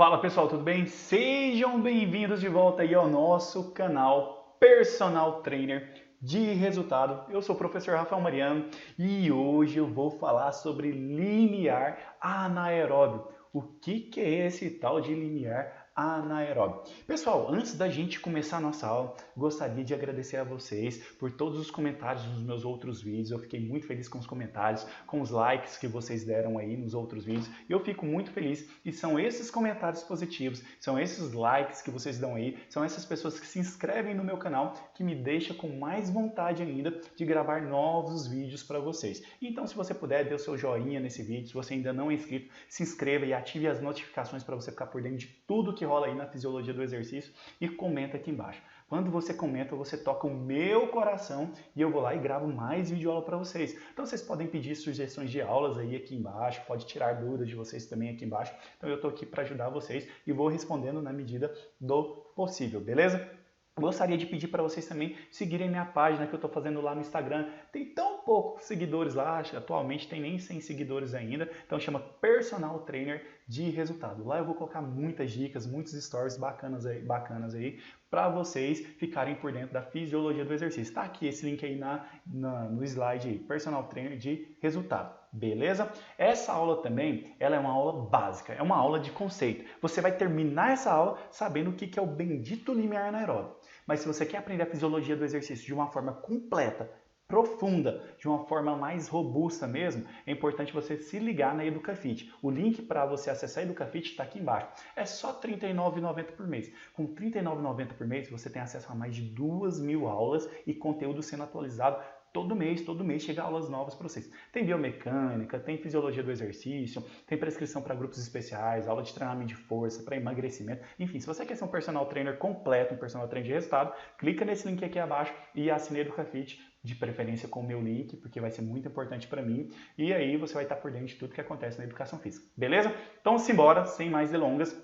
Fala pessoal, tudo bem? Sejam bem-vindos de volta aí ao nosso canal Personal Trainer de Resultado. Eu sou o professor Rafael Mariano e hoje eu vou falar sobre limiar anaeróbio. O que é esse tal de limiar anaeróbio? Pessoal, antes da gente começar a nossa aula, gostaria de agradecer a vocês por todos os comentários nos meus outros vídeos. Eu fiquei muito feliz com os comentários, com os likes que vocês deram aí nos outros vídeos. Eu fico muito feliz e são esses comentários positivos, são esses likes que vocês dão aí, são essas pessoas que se inscrevem no meu canal que me deixa com mais vontade ainda de gravar novos vídeos para vocês. Então, se você puder, dê o seu joinha nesse vídeo. Se você ainda não é inscrito, se inscreva e ative as notificações para você ficar por dentro de tudo que rola aí na fisiologia do exercício e comenta aqui embaixo. Quando você comenta, você toca o meu coração e eu vou lá e gravo mais vídeo aula para vocês. Então vocês podem pedir sugestões de aulas aí aqui embaixo, pode tirar dúvidas de vocês também aqui embaixo. Então eu estou aqui para ajudar vocês e vou respondendo na medida do possível, beleza? Gostaria de pedir para vocês também seguirem minha página que eu estou fazendo lá no Instagram. Tem tão poucos seguidores lá, atualmente tem nem 100 seguidores ainda, então chama Personal Trainer de Resultado. Lá eu vou colocar muitas dicas, muitos stories bacanas aí para vocês ficarem por dentro da fisiologia do exercício. Está aqui esse link aí no slide aí, Personal Trainer de Resultado. Beleza? Essa aula também, ela é uma aula básica, é uma aula de conceito. Você vai terminar essa aula sabendo o que é o bendito limiar anaeróbio. Mas se você quer aprender a fisiologia do exercício de uma forma completa, profunda, de uma forma mais robusta mesmo, é importante você se ligar na EducaFit. O link para você acessar a EducaFit está aqui embaixo. É só R$ 39,90 por mês. Com R$ 39,90 por mês, você tem acesso a mais de 2.000 aulas e conteúdo sendo atualizado todo mês chega aulas novas para vocês. Tem biomecânica, tem fisiologia do exercício, tem prescrição para grupos especiais, aula de treinamento de força, para emagrecimento. Enfim, se você quer ser um personal trainer completo, um personal trainer de resultado, clica nesse link aqui abaixo e assine a EducaFit, de preferência com o meu link, porque vai ser muito importante para mim. E aí você vai estar por dentro de tudo que acontece na educação física. Beleza? Então, simbora, sem mais delongas.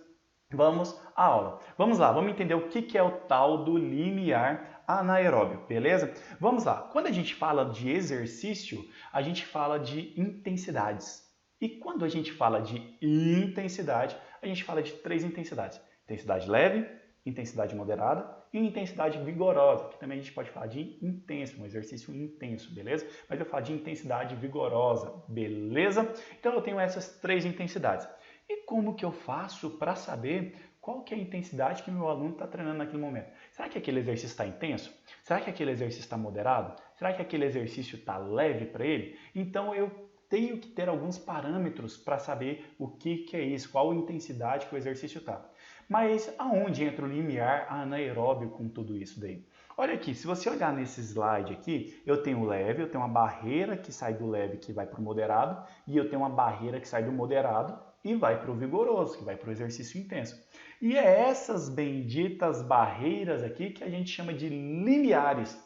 Vamos à aula. Vamos lá, vamos entender o que é o tal do limiar anaeróbio, beleza? Vamos lá. Quando a gente fala de exercício, a gente fala de intensidades. E quando a gente fala de intensidade, a gente fala de 3 intensidades. Intensidade leve, intensidade moderada e intensidade vigorosa, que também a gente pode falar de intenso, um exercício intenso, beleza? Mas eu falo de intensidade vigorosa, beleza? Então eu tenho essas 3 intensidades. E como que eu faço para saber qual que é a intensidade que meu aluno está treinando naquele momento? Será que aquele exercício está intenso? Será que aquele exercício está moderado? Será que aquele exercício está leve para ele? Então eu tenho que ter alguns parâmetros para saber o que é isso, qual a intensidade que o exercício está. Mas aonde entra o limiar anaeróbio com tudo isso daí? Olha aqui, se você olhar nesse slide aqui, eu tenho o leve, eu tenho uma barreira que sai do leve que vai para o moderado e eu tenho uma barreira que sai do moderado e vai para o vigoroso, que vai para o exercício intenso. E é essas benditas barreiras aqui que a gente chama de limiares.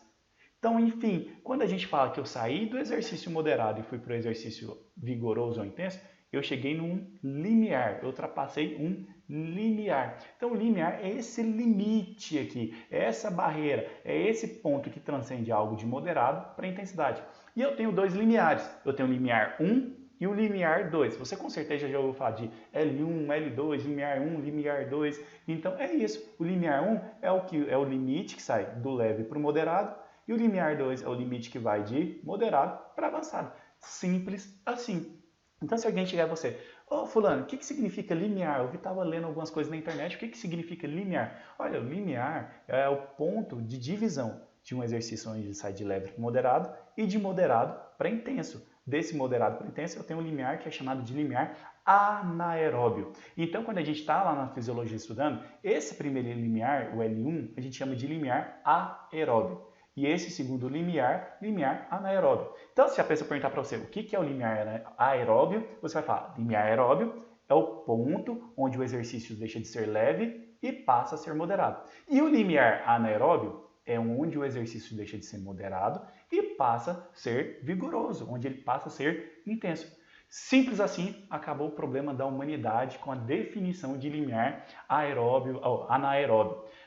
Então, enfim, quando a gente fala que eu saí do exercício moderado e fui para o exercício vigoroso ou intenso, eu cheguei num limiar, eu ultrapassei um limiar. Então, o limiar é esse limite aqui, é essa barreira, é esse ponto que transcende algo de moderado para intensidade. E eu tenho 2 limiares, eu tenho o limiar 1 e o limiar 2. Você com certeza já ouviu falar de L1, L2, limiar 1, limiar 2. Então é isso. O limiar 1 é o limite que sai do leve para o moderado e o limiar 2 é o limite que vai de moderado para avançado. Simples assim. Então se alguém chegar a você, ô fulano, o que significa limiar? Eu estava lendo algumas coisas na internet, o que significa limiar? Olha, o limiar é o ponto de divisão de um exercício onde ele sai de leve para moderado e de moderado para intenso. Desse moderado para intenso, eu tenho um limiar que é chamado de limiar anaeróbio. Então, quando a gente está lá na fisiologia estudando, esse primeiro limiar, o L1, a gente chama de limiar aeróbio. E esse segundo limiar, limiar anaeróbio. Então, se a pessoa perguntar para você o que é o limiar aeróbio, você vai falar, limiar aeróbio é o ponto onde o exercício deixa de ser leve e passa a ser moderado. E o limiar anaeróbio é onde o exercício deixa de ser moderado e passa a ser vigoroso, onde ele passa a ser intenso. Simples assim, acabou o problema da humanidade com a definição de limiar anaeróbio.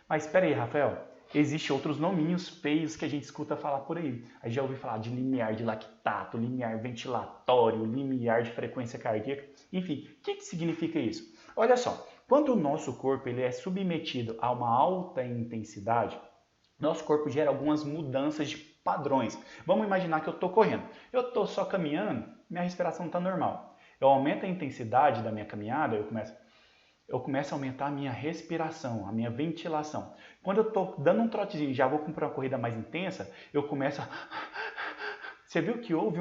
Mas espera aí, Rafael, existem outros nominhos feios que a gente escuta falar por aí. A gente já ouviu falar de limiar de lactato, limiar ventilatório, limiar de frequência cardíaca. Enfim, o que significa isso? Olha só, quando o nosso corpo ele é submetido a uma alta intensidade, nosso corpo gera algumas mudanças de padrões. Vamos imaginar que eu estou correndo. Eu estou só caminhando, minha respiração está normal. Eu aumento a intensidade da minha caminhada, eu começo a aumentar a minha respiração, a minha ventilação. Quando eu estou dando um trotezinho e já vou para uma corrida mais intensa, eu começo a... Você viu que houve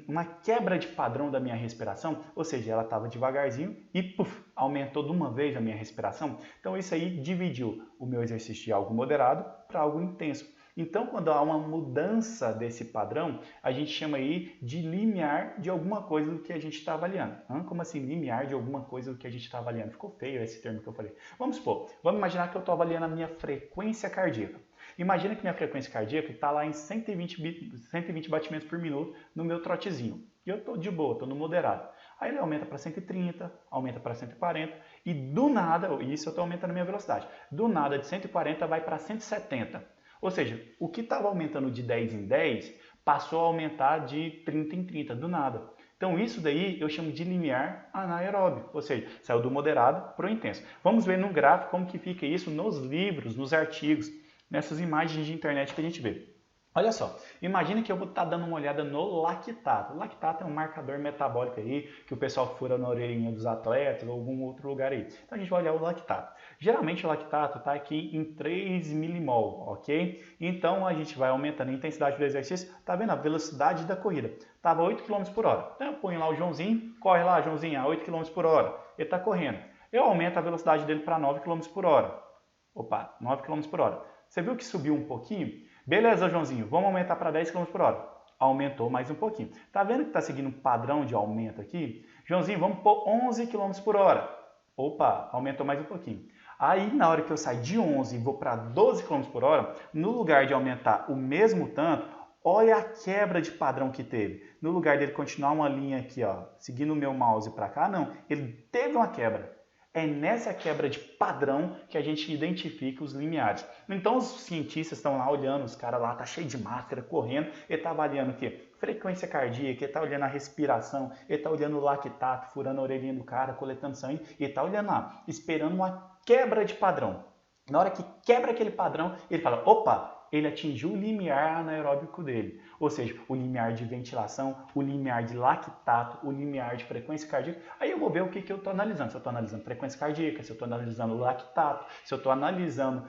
uma quebra de padrão da minha respiração? Ou seja, ela estava devagarzinho e puff, aumentou de uma vez a minha respiração. Então isso aí dividiu o meu exercício de algo moderado para algo intenso. Então, quando há uma mudança desse padrão, a gente chama aí de limiar de alguma coisa do que a gente está avaliando. Como assim limiar de alguma coisa do que a gente está avaliando? Ficou feio esse termo que eu falei. Vamos supor, vamos imaginar que eu estou avaliando a minha frequência cardíaca. Imagina que minha frequência cardíaca está lá em 120 batimentos por minuto no meu trotezinho. E eu estou de boa, estou no moderado. Aí ele aumenta para 130, aumenta para 140 e do nada, isso eu estou aumentando a minha velocidade, do nada de 140 vai para 170. Ou seja, o que estava aumentando de 10 em 10 passou a aumentar de 30 em 30, do nada. Então isso daí eu chamo de limiar anaeróbio, ou seja, saiu do moderado para o intenso. Vamos ver no gráfico como que fica isso nos livros, nos artigos, nessas imagens de internet que a gente vê. Olha só, imagina que eu vou estar dando uma olhada no lactato. O lactato é um marcador metabólico aí que o pessoal fura na orelhinha dos atletas ou algum outro lugar aí. Então a gente vai olhar o lactato. Geralmente o lactato está aqui em 3 milimol, ok? Então a gente vai aumentando a intensidade do exercício. Tá vendo a velocidade da corrida? Estava 8 km por hora. Então eu ponho lá o Joãozinho, corre lá Joãozinho, a 8 km por hora. Ele está correndo. Eu aumento a velocidade dele para 9 km por hora. Opa, 9 km por hora. Você viu que subiu um pouquinho? Beleza, Joãozinho, vamos aumentar para 10 km por hora. Aumentou mais um pouquinho. Tá vendo que está seguindo um padrão de aumento aqui? Joãozinho, vamos pôr 11 km por hora. Opa, aumentou mais um pouquinho. Aí, na hora que eu sair de 11 e vou para 12 km por hora, no lugar de aumentar o mesmo tanto, olha a quebra de padrão que teve. No lugar dele continuar uma linha aqui, ó, seguindo o meu mouse para cá, não. Ele teve uma quebra. É nessa quebra de padrão que a gente identifica os limiares. Então os cientistas estão lá olhando, os caras lá tá cheio de máscara, correndo, ele tá avaliando o quê? Frequência cardíaca, ele tá olhando a respiração, ele tá olhando o lactato, furando a orelhinha do cara, coletando sangue, ele tá olhando lá, esperando uma quebra de padrão. Na hora que quebra aquele padrão, ele fala, opa, ele atingiu o limiar anaeróbico dele. Ou seja, o limiar de ventilação, o limiar de lactato, o limiar de frequência cardíaca. Aí eu vou ver o que eu estou analisando. Se eu estou analisando frequência cardíaca, se eu estou analisando o lactato, se eu estou analisando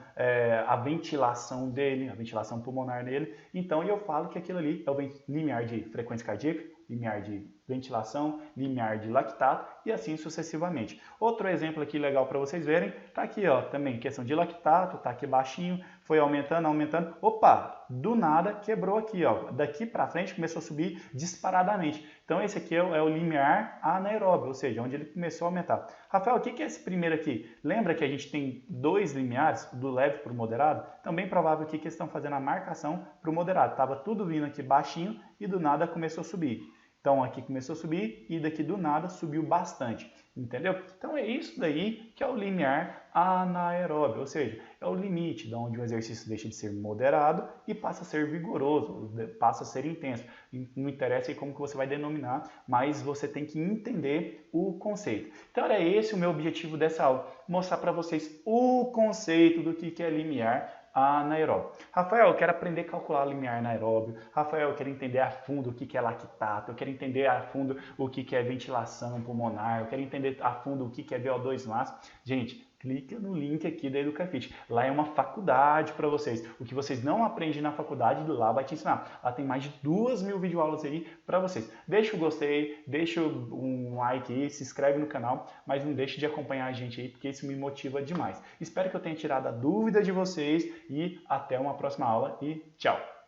a ventilação dele, a ventilação pulmonar dele. Então eu falo que aquilo ali é o limiar de frequência cardíaca, limiar de ventilação, limiar de lactato e assim sucessivamente. Outro exemplo aqui legal para vocês verem, tá aqui ó, também questão de lactato, tá aqui baixinho, foi aumentando, aumentando, opa, do nada quebrou aqui ó, daqui para frente começou a subir disparadamente. Então esse aqui é o limiar anaeróbio, ou seja, onde ele começou a aumentar. Rafael, o que é esse primeiro aqui? Lembra que a gente tem dois limiares, do leve para o moderado? Então bem provável aqui que eles estão fazendo a marcação para o moderado. Tava tudo vindo aqui baixinho e do nada começou a subir. Então aqui começou a subir e daqui do nada subiu bastante, entendeu? Então é isso daí que é o limiar anaeróbio, ou seja, é o limite de onde o exercício deixa de ser moderado e passa a ser vigoroso, passa a ser intenso. Não interessa aí como que você vai denominar, mas você tem que entender o conceito. Então era esse o meu objetivo dessa aula, mostrar para vocês o conceito do que é limiar anaeróbio. Rafael, eu quero aprender a calcular limiar anaeróbio. Rafael, eu quero entender a fundo o que é lactato. Eu quero entender a fundo o que é ventilação pulmonar. Eu quero entender a fundo o que é VO2 máximo. Gente, clica no link aqui da EducaFit. Lá é uma faculdade para vocês. O que vocês não aprendem na faculdade, lá vai te ensinar. Lá tem mais de 2.000 videoaulas aí para vocês. Deixa o gostei, deixa um like aí, se inscreve no canal, mas não deixe de acompanhar a gente aí, porque isso me motiva demais. Espero que eu tenha tirado a dúvida de vocês e até uma próxima aula e tchau!